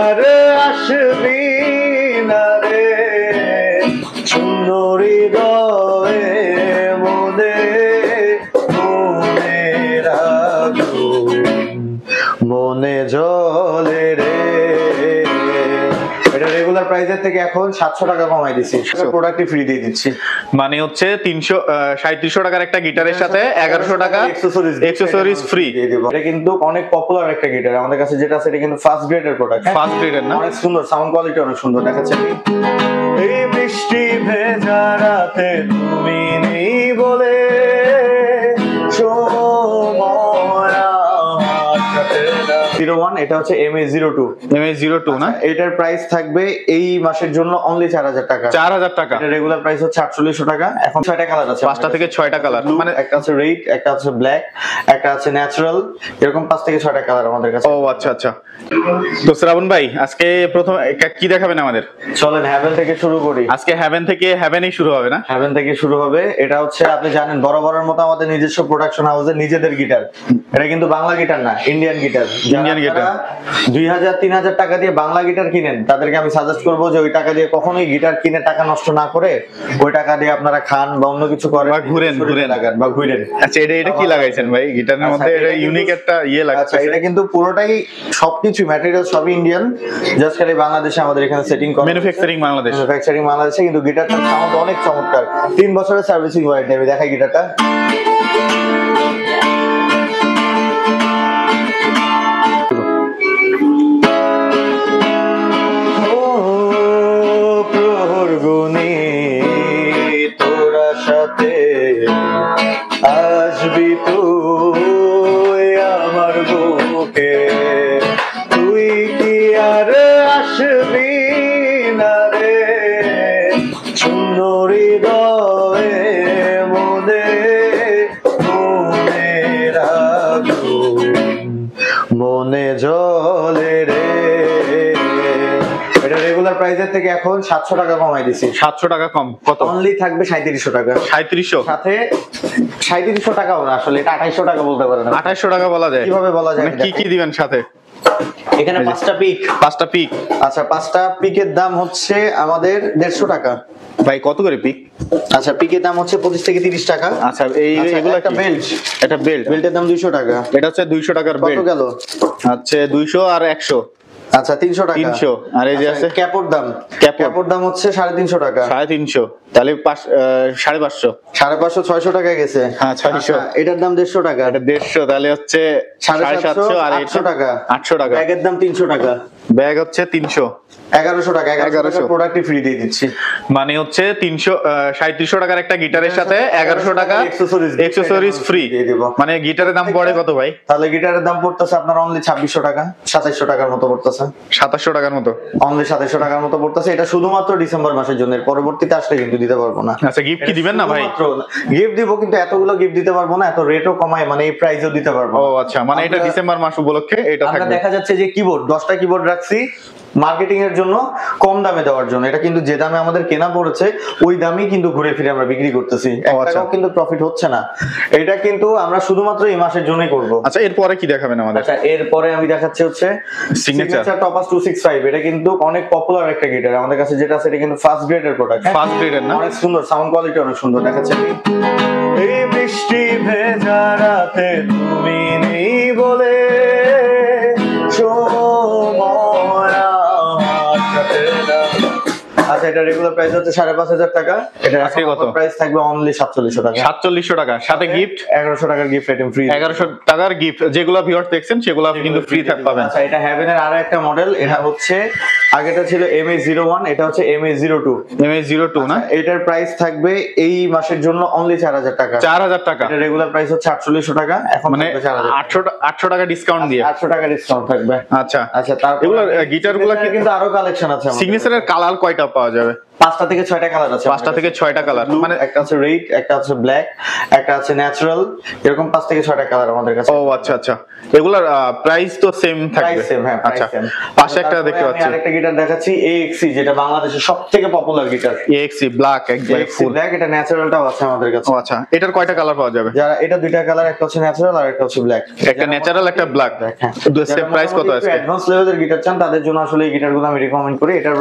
আর আসবি না রে সুন্দরী হৃদয়ে মনে মনে রাখুন মনে জলে রে। এটা রেগুলার প্রাইসের থেকে এখন 700 টাকা কমাই দিচ্ছি, প্রোডাক্টই ফ্রি দিয়ে দিচ্ছি। মানে হচ্ছে 337 টাকার একটা গিটারের সাথে 1100 টাকা অ্যাকসেসরিজ ফ্রি দিয়ে দেব। এটা কিন্তু অনেক পপুলার একটা গিটার আমাদের কাছে, যেটা আছে এটা কিন্তু ফার্স্ট গ্রেডের প্রোডাক্ট। ফার্স্ট গ্রেডের না, অনেক সুন্দর, সাউন্ড কোয়ালিটি অনেক সুন্দর। দেখাচ্ছে এই বৃষ্টি ভেজা রাতে তুমি নেই বলে এটা হচ্ছে MA02 না, এটার প্রাইস থাকবে এই মাসের জন্য অনলি 4000 টাকা। 4000 টাকা। এটা রেগুলার প্রাইস হচ্ছে 4800 টাকা। এখন 6টা কালার আছে, 5টা থেকে 6টা কালার, মানে একটা আছে রেড, একটা আছে ব্ল্যাক, একটা আছে ন্যাচারাল, এরকম 5 থেকে 6টা কালার আমাদের কাছে। ও আচ্ছা আচ্ছা। তো শ্রাবণ ভাই আজকে প্রথম কি দেখাবেন আমাদের? চলেন হ্যাভেন থেকে শুরু করি। আজকে হ্যাভেনই শুরু হবে না? হ্যাভেন থেকে শুরু হবে। এটা হচ্ছে আপনি জানেন বরাবরের মতো আমাদের নিজস্ব প্রোডাকশন হাউসের নিজেদের গিটার। এটা কিন্তু বাংলা গিটার না, ইন্ডিয়ান গিটার। ইন্ডিয়ান গিটার 2000-3000 টাকা দিয়ে বাংলা গিটার কিনেন, তাদেরকে আমি সাজেস্ট করবো যে ওই টাকা দিয়ে কখনোই গিটার কিনে টাকা নষ্ট না করে ওই টাকা দিয়ে আপনারা খান বা অন্য কিছু করেন বা ঘুরেন বা ঘুরেন। আচ্ছা এটা কি লাগাইছেন ভাই গিটারের মধ্যে? এটা ইউনিক একটা লাগাচ্ছে। আচ্ছা এটা কিন্তু পুরোটাই সবকিছু ম্যাটেরিয়াল সবই ইন্ডিয়ান, জাস্ট খালি বাংলাদেশে আমাদের এখানে সেটিং করা, ম্যানুফ্যাকচারিং বাংলাদেশে। কিন্তু গিটারটার সাউন্ড অনেক চমৎকার। 3 বছরের সার্ভিসিং ওয়ারেন্টি। আমি দেখাই গিটারটা। তোরা সাথে আসবি তুই আমার বুকে, তুই কি আর আসবি না রে সুন্দরী হৃদয়ে মনে মনে রাখুন মনে জলে রে। এটা রেগুলার প্রাইসের থেকে এখন 700 টাকা কমাই দিচ্ছি। 700 টাকা কম। কত? অনলি থাকবে 3700 টাকা। 3700 সাথে 3700 টাকাও না, আসলে এটা 2800 টাকা বলতে পারেন। 2800 টাকা বলা যায়? কিভাবে বলা যায়? কি কি দিবেন সাথে? এখানে 5টা পিক। আচ্ছা 5টা পিকের দাম হচ্ছে আমাদের 150 টাকা। ভাই কত করে পিক? আচ্ছা পিকের দাম হচ্ছে 25 থেকে 30 টাকা। আচ্ছা এগুলো একটা বেল্ট, বেল্টের দাম 200 টাকা। এটা হচ্ছে 200 টাকার বেল্ট। কত গেল? আচ্ছা 200 আর 100। আচ্ছা 300 টাকা। 300। আর এই যে আছে ক্যাপোর দাম হচ্ছে 350 টাকা। 350, তাহলে 550। 550 600 টাকা গেছে। হ্যাঁ 600। এটার দাম 150 টাকা। এটা 150, তাহলে হচ্ছে 750 আর 800 টাকা। 800 টাকা। ব্যাগের দাম 300 টাকা। ব্যাগ হচ্ছে 300। 1100 টাকা। 1100 প্রোডাক্টই ফ্রি দিয়ে দিচ্ছি। মানে হচ্ছে 337 টাকার একটা গিটারের সাথে 1100 টাকা অ্যাকসেসরিজ ফ্রি দিয়ে দেব। মানে গিটারের দাম পড়ে কত ভাই? তাহলে গিটারের দাম পড়তেছে আপনার অনলি 2600 টাকা, 2700 টাকার মতো পড়তেছে। 2700 টাকার মতো, অনলি 2700 টাকার মতো পড়তেছে। এটা শুধুমাত্র ডিসেম্বর মাসের জন্য, পরবর্তীতে আসলে কিন্তু দিতে পারবো না। আচ্ছা গিফট কি দিবেন না ভাই? গিফট দিব, কিন্তু এতগুলো গিফট দিতে পারবো না, এত রেটও কমায়, মানে এই প্রাইসও দিতে পারবো। ও আচ্ছা, মানে এটা ডিসেম্বর মাস উপলক্ষে এটা থাকবে। দেখা যাচ্ছে যে কিবোর্ড 10টা কিবোর্ড রাখছি মার্কেটিং এর জন্য, কম দামে দেওয়ার জন্য। এটা কিন্তু যে দামে আমাদের কেনা পড়েছে ওই দামই কিন্তু ঘুরে ফিরে আমরা বিক্রি করতেছি, এক টাকাও কিন্তু প্রফিট হচ্ছে না। এটা কিন্তু আমরা শুধুমাত্র এই মাসের জন্যই করব। আচ্ছা এরপরে কি দেখাবেন আমাদের? আচ্ছা এরপরে আমি দেখাচ্ছি হচ্ছে সিগনেচার টপাস 265। এটা কিন্তু অনেক পপুলার একটা গিটার আমাদের কাছে, যেটা আছে এটা কিন্তু ফার্স্ট গ্রেডের প্রোডাক্ট। ফার্স্ট গ্রেডের না, অনেক সুন্দর, সাউন্ড কোয়ালিটি অনেক সুন্দর। দেখাচ্ছে এই বৃষ্টি ভেজা রাতে তুমি নেই বলে আচ্ছা এটা রেগুলার প্রাইস হচ্ছে 5500 টাকা। এটা আজকে কত প্রাইস থাকবে? অনলি 4700 টাকা। 4700 টাকা, সাথে গিফট 1100 টাকার গিফট আইটেম ফ্রি। 1100 টাকার গিফট, যেগুলো ভিউয়ার্স দেখছেন সেগুলো কিন্তু ফ্রি পাবেন। আচ্ছা এটা হ্যাভেনের আরো একটা মডেল। এটা হচ্ছে আগেটা ছিল MA01, এটা হচ্ছে MA02। MA02 না, এটার প্রাইস থাকবে এই মাসের জন্য অনলি 4000 টাকা। 4000 টাকা। এটা রেগুলার প্রাইস হচ্ছে 4800 টাকা, এখন মানে 800 টাকা ডিসকাউন্ট দিয়ে 800 টাকা ডিসকাউন্ট থাকবে। আচ্ছা আচ্ছা তারপর এগুলো গিটারগুলো কিন্তু আরো কালেকশন আছে। সিগনেচারের কালার কয়টা পাওয়া যাবে? 5টা থেকে 6টা কালার আছে, 5টা থেকে 6টা কালার, মানে একটা আছে রেড, একটা আছে ব্ল্যাক, একটা আছে ন্যাচারাল, এরকম 5 থেকে 6টা কালার আমাদের কাছে। ও আচ্ছা আচ্ছা, এগুলার প্রাইস তো সেম থাকবে? প্রাইস সেম, হ্যাঁ আচ্ছা, প্রাইস সেম। পাশে একটা দেখতে পাচ্ছি আরেকটা গিটার দেখাচ্ছি, AXC, যেটা বাংলাদেশের সবথেকে পপুলার গিটার। AXC ব্ল্যাক, একবারে ফুল ব্ল্যাক, এটা ন্যাচারালটাও আছে আমাদের কাছে। ও আচ্ছা, এটার কয়টা কালার পাওয়া যাবে? যারা এটা দুইটা কালার, একটা হচ্ছে ন্যাচারাল আর একটা হচ্ছে ব্ল্যাক। একটা ন্যাচারাল, একটা ব্ল্যাক, সেম প্রাইস কত আছে? অ্যাডভান্স লেভেলের গিটার চান তাদের জন্য আসলে এই গিটারগুলো আমি রিকমেন্ড করি। এটার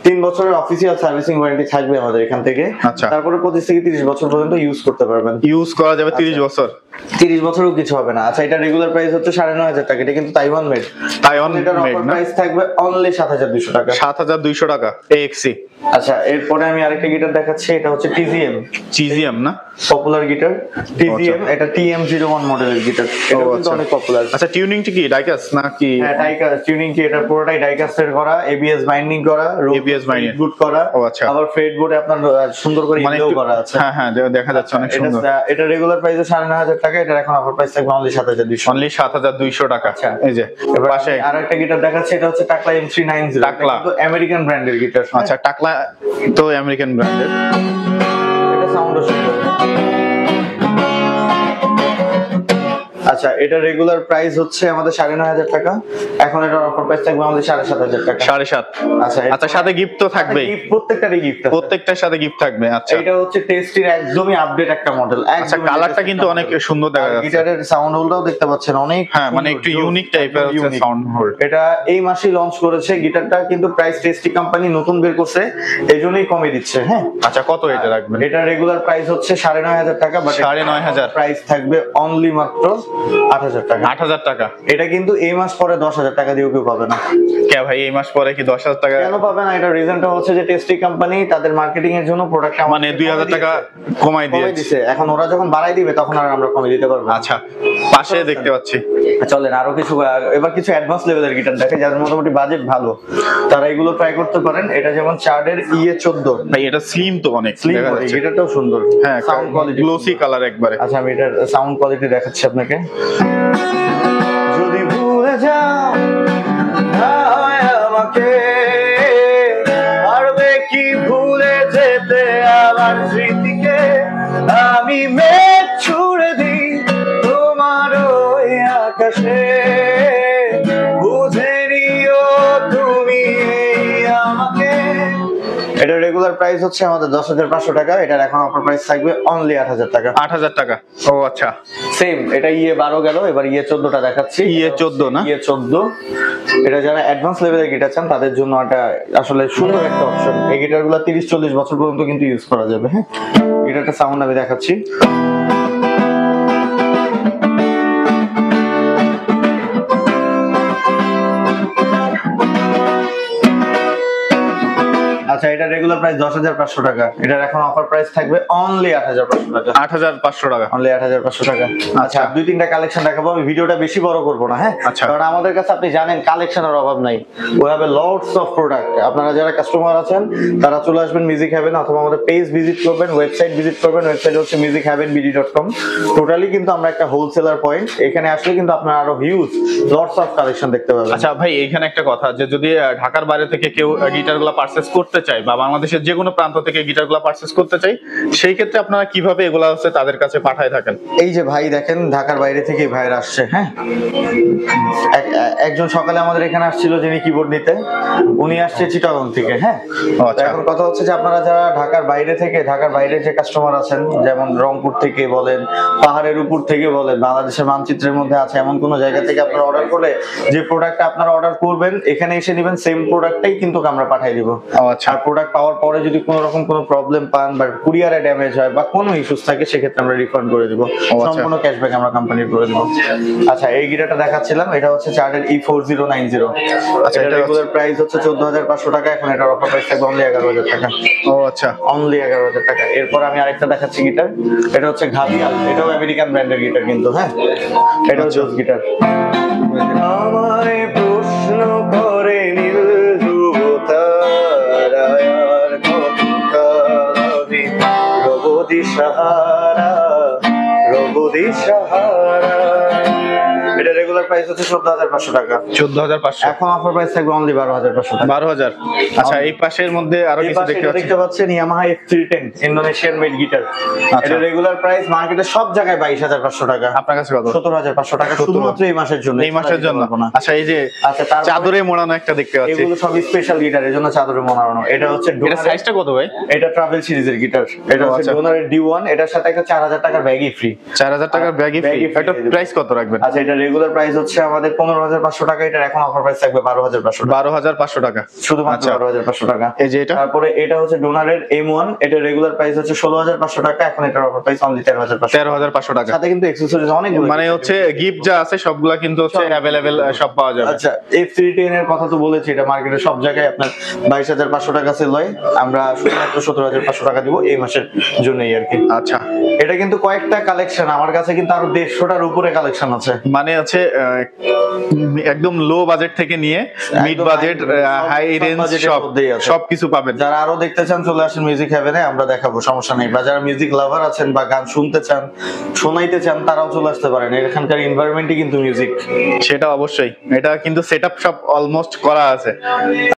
3 বছরের অফিসিয়াল সার্ভিসিং ওয়ারেন্টি থাকবে আমাদের এখান থেকে। আচ্ছা, তারপরে 25 থেকে 30 বছর পর্যন্ত ইউজ করতে পারবেন। ইউজ করা যাবে 30 বছর? 30 বছরও কিছু হবে না। আচ্ছা, এটা রেগুলার প্রাইস হচ্ছে 9500 টাকা, এটা কিন্তু তাইওয়ান মেড। তাইওয়ান মেড না? প্রাইস থাকবে অনলি 7200 টাকা। 7200 টাকা AXC। আচ্ছা, এরপরে আমি আরেকটা গিটার দেখাচ্ছি, এটা হচ্ছে TZM না? পপুলার গিটার TZM, এটা TM01 মডেলের গিটার, এটা কিন্তু অনেক পপুলার। আচ্ছা, টিউনিংটা কি ডাইকাস্ট নাকি? হ্যাঁ, ডাইকাস্ট টিউনিং কি, এটা পুরোটাই ডাইকাস্টের করা, ABS বাইন্ডিং করা, ABS বাইন্ডিং গুড করা। ও আচ্ছা, আবার ফ্রেড বোর্ডে আপনার সুন্দর করে ইনলেও করা আছে। হ্যাঁ হ্যাঁ, দেখা যাচ্ছে অনেক সুন্দর। এটা রেগুলার প্রাইসে 9500 টাকা, এটা এখন অফার প্রাইস থাকবে অনলি 7200। অনলি 7200 টাকা। আচ্ছা, এই যে পাশে আরেকটা গিটার দেখাচ্ছি, এটা হচ্ছে টাকলা M390, টাকলা, কিন্তু আমেরিকান ব্র্যান্ডের গিটার। আচ্ছা, টাকলা তো আমেরিকান ব্র্যান্ডের, এটা সাউন্ডও সুন্দর। আচ্ছা, এটা রেগুলার প্রাইস হচ্ছে আমাদের 9500 টাকা, এখন এটা অফার প্রাইস থাকবে আমাদের 7500 টাকা। 7.5। আচ্ছা, আচ্ছা, সাথে গিফট তো থাকবেই? প্রত্যেকটারই গিফট আছে, প্রত্যেকটার সাথে গিফট থাকবে। আচ্ছা, এটা হচ্ছে টেস্টির একদমই আপডেট একটা মডেল। আচ্ছা, কালারটা কিন্তু অনেক সুন্দর দেখা যাচ্ছে। গিটারের সাউন্ড হোলটাও দেখতে পাচ্ছেন অনেক, হ্যাঁ মানে একটু ইউনিক টাইপের হচ্ছে সাউন্ড হোল্ড। এটা এই মাসেই লঞ্চ করেছে গিটারটা, কিন্তু প্রাইস টেস্টি কোম্পানি নতুন বের করছে, এইজন্যই কমে দিচ্ছে। হ্যাঁ, আচ্ছা, কত এটা রাখবেন? এটা রেগুলার প্রাইস হচ্ছে 9500 টাকা, বাট 9500 প্রাইস থাকবে অনলি মাত্র 8000 টাকা। 8000 টাকা? এটা কিন্তু এই মাস পরে 10000 টাকা দিয়েও কেউ পাবে না। কে ভাই, এই মাস পরে কি 10000 টাকা? কেন পাবে না? এটা রিজনটা হচ্ছে যে টেস্টি কোম্পানি তাদের মার্কেটিং এর জন্য প্রোডাক্ট মানে 2000 টাকা কমাই দিয়েছে। এখন ওরা যখন বাড়াই দিবে তখন আর আমরা কমে দিতে পারবো। আচ্ছা, পাশে দেখতে পাচ্ছি, চলেন আরো কিছু, এবার কিছু অ্যাডভান্স লেভেলের গিটার দেখে, যাদের মোটামুটি বাজেট ভালো তারা এগুলো ট্রাই করতে পারেন। এটা যেমন চার্ডের EA14। ভাই এটা স্লিম তো অনেক, দেখা যাচ্ছে। গিটারটাও সুন্দর, হ্যাঁ, সাউন্ড কোয়ালিটি গ্লোসি কালার একবারে। আচ্ছা, আমি এটার সাউন্ড কোয়ালিটি দেখাচ্ছি আপনাকে। যদি ভুলে যাও না হয় আমাকে, পারবে কি ভুলে যেতে আমার স্মৃতিকে, আমি মেঘ ছুড়ে দিই তোমার ওই আকাশে, বুঝে নিও তুমি আমাকে। এটা রেগুলার প্রাইস হচ্ছে আমাদের 10500 টাকা, এটার এখন অফার প্রাইস থাকবে অনলি 8000 টাকা। 8000 টাকা? ও আচ্ছা, সেম। এটা EA12 গেল, এবার EA14টা দেখাচ্ছি। EA14 না? EA14, এটা যারা অ্যাডভান্স লেভেলের গিটার চান তাদের জন্য এটা আসলে সুন্দর একটা অপশন। এই গিটারগুলো 30-40 বছর পর্যন্ত কিন্তু ইউজ করা যাবে। হ্যাঁ, গিটারটা সাউন্ড আমি দেখাচ্ছি। আচ্ছা, এটা রেগুলার প্রাইস 10500 টাকা, এটার এখন অফার প্রাইস থাকবে অনলি 8500 টাকা। 8500 টাকা? অনলি 8500 টাকা। আচ্ছা, 2-3টা কালেকশন দেখাবো, আমি ভিডিওটা বেশি বড় করব না। হ্যাঁ, আচ্ছা, কারণ আমাদের কাছে আপনি জানেন কালেকশনের অভাব নাই, we have a lots of product. আপনারা যারা কাস্টমার আছেন তারা চলে আসবেন মিউজিক হ্যাভেন, অথবা আমাদের পেজ ভিজিট করবেন, ওয়েবসাইট ভিজিট করবেন। ওয়েবসাইট হচ্ছে musicheavenbd.com। টোটালি কিন্তু আমরা একটা হোলসেলার পয়েন্ট, এখানে আসলে কিন্তু আপনারা আরো হিউজ লটস অফ কালেকশন দেখতে পাবেন। আচ্ছা ভাই, এখানে একটা কথা, যে যদি ঢাকার বাইরে থেকে কেউ গিটারগুলো পারচেজ করতে চায় বা বাংলাদেশের যে কোনো প্রান্ত থেকে গিটারগুলো পারচেজ করতে চায়, সেই ক্ষেত্রে আপনারা কিভাবে এগুলা হচ্ছে তাদের কাছে পাঠায় থাকেন? এই যে ভাই দেখেন, ঢাকার বাইরে থেকে ভাইরা আসছে। হ্যাঁ, একজন সকালে আমাদের এখানে আসছিল যিনি কিবোর্ড নিতে, উনি আসছে চিটাগং থেকে। হ্যাঁ, আচ্ছা, এখন কথা হচ্ছে যে আপনারা যারা ঢাকার বাইরে থেকে, ঢাকার বাইরে যে কাস্টমার আছেন, যেমন রংপুর থেকে বলেন, পাহাড়ের উপর থেকে বলেন, বাংলাদেশের মানচিত্রের মধ্যে আছে এমন কোন জায়গা থেকে আপনারা অর্ডার করলে, যে প্রোডাক্টটা আপনারা অর্ডার করবেন এখানে এসে নেবেন, সেম প্রোডাক্টটাই কিন্তু আমরা পাঠিয়ে দিব। আচ্ছা, আর প্রোডাক্ট পাওয়ার পরে যদি কোনো রকম কোনো প্রবলেম পান বা কুরিয়ারে ড্যামেজ হয় বা কোনো ইস্যুস থাকে, সেক্ষেত্রে আমরা রিফান্ড করে দিব, সম্পূর্ণ ক্যাশব্যাক আমরা কোম্পানির করে দিব। আচ্ছা, এই গিটারটা দেখাচ্ছিলাম, এটা হচ্ছে চার্ডের E4090। আচ্ছা, এটা রেগুলার প্রাইস হচ্ছে 14500 টাকা, এখন এটার অফার প্রাইস থাকবে অনলি 11000 টাকা। ও আচ্ছা, অনলি 11000 টাকা। এরপর আমি আরেকটা দেখাচ্ছি গিটার, এটা হচ্ছে ঘাবিয়াল, এটাও আমেরিকান ব্র্যান্ডের গিটার কিন্তু। হ্যাঁ, এটাও জোস গিটার। আমায় প্রশ্ন করে নীল ধ্রুব তারার কতকালি রব দিশাহারা, রব দিশাহারা। এটা রেগুলার রেগুলার প্রাইস হচ্ছে 14,500 টাকা। 14,500। এখন অফার প্রাইস থাকবে অনলি 12,500 টাকা। 12,000। আচ্ছা, এই পাশের মধ্যে আরো কিছু দেখতে পাচ্ছেন Yamaha F310 Indonesian made guitar. এটা রেগুলার প্রাইস মার্কেটে সব জায়গায় 22,500 টাকা, আপনার কাছে কত? 17,500 টাকা শুধুমাত্র এই মাসের জন্য। এই মাসের জন্য। আচ্ছা, এই যে চাদরে মোড়ানো একটা দেখতে পাচ্ছি, এগুলো সব স্পেশাল গিটার, এর জন্য চাদরে মোড়ানো। এটা হচ্ছে এটা সাইজটা কত ভাই? এটা ট্রাভেল সিরিজের গিটার। এটা হচ্ছে ডোনারের D1, এটার সাথে একটা 4,000 টাকার ব্যাগই ফ্রি। 4,000 টাকার ব্যাগই ফ্রি। এটা প্রাইস কত রাখবেন? আচ্ছা, এটা রেগুলার প্রাইস হচ্ছে আমাদের 15,500 টাকা, এটা এখন অফার প্রাইস থাকবে 12,500 টাকা। 12,500 টাকা শুধুমাত্র 12,500 টাকা। এই যে এটা, তারপরে এটা হচ্ছে ডোনারের M1, এটা রেগুলার প্রাইস হচ্ছে 16,500 টাকা, এখন এটার অফার প্রাইস অনলি 13,500 টাকা। সাথে কিন্তু অ্যাকসেসরিজ অনেকগুলো, মানে হচ্ছে গিফট যা আছে সবগুলা কিন্তু হচ্ছে अवेलेबल সব পাওয়া যাবে। আচ্ছা, F310 এর কথা তো বলেছি, এটা মার্কেটে সব জায়গায় আপনার 22,500 টাকা সেল হয়, আমরা শুধুমাত্র 17,500 টাকা দিব এই মাসের জন্যই আর কি। আচ্ছা, এটা কিন্তু কয়েকটা কালেকশন, আমার কাছে কিন্তু আরো 150টার উপরে কালেকশন আছে। মানে হচ্ছে একদম লো বাজেট থেকে নিয়ে মিড বাজেট, হাই রেঞ্জ সব কিছু পাবেন। যারা আরো দেখতে চান চলে আসেন মিউজিক হেভেনে, আমরা দেখাবো, সমস্যা নেই। বা যারা মিউজিক লাভার আছেন বা গান শুনতে চান, শোনাইতে চান, তারাও চলে আসতে পারেন। এখানকার এনভায়রনমেন্টই কিন্তু মিউজিক। সেটা অবশ্যই, এটা কিন্তু সেটআপ সব অলমোস্ট করা আছে।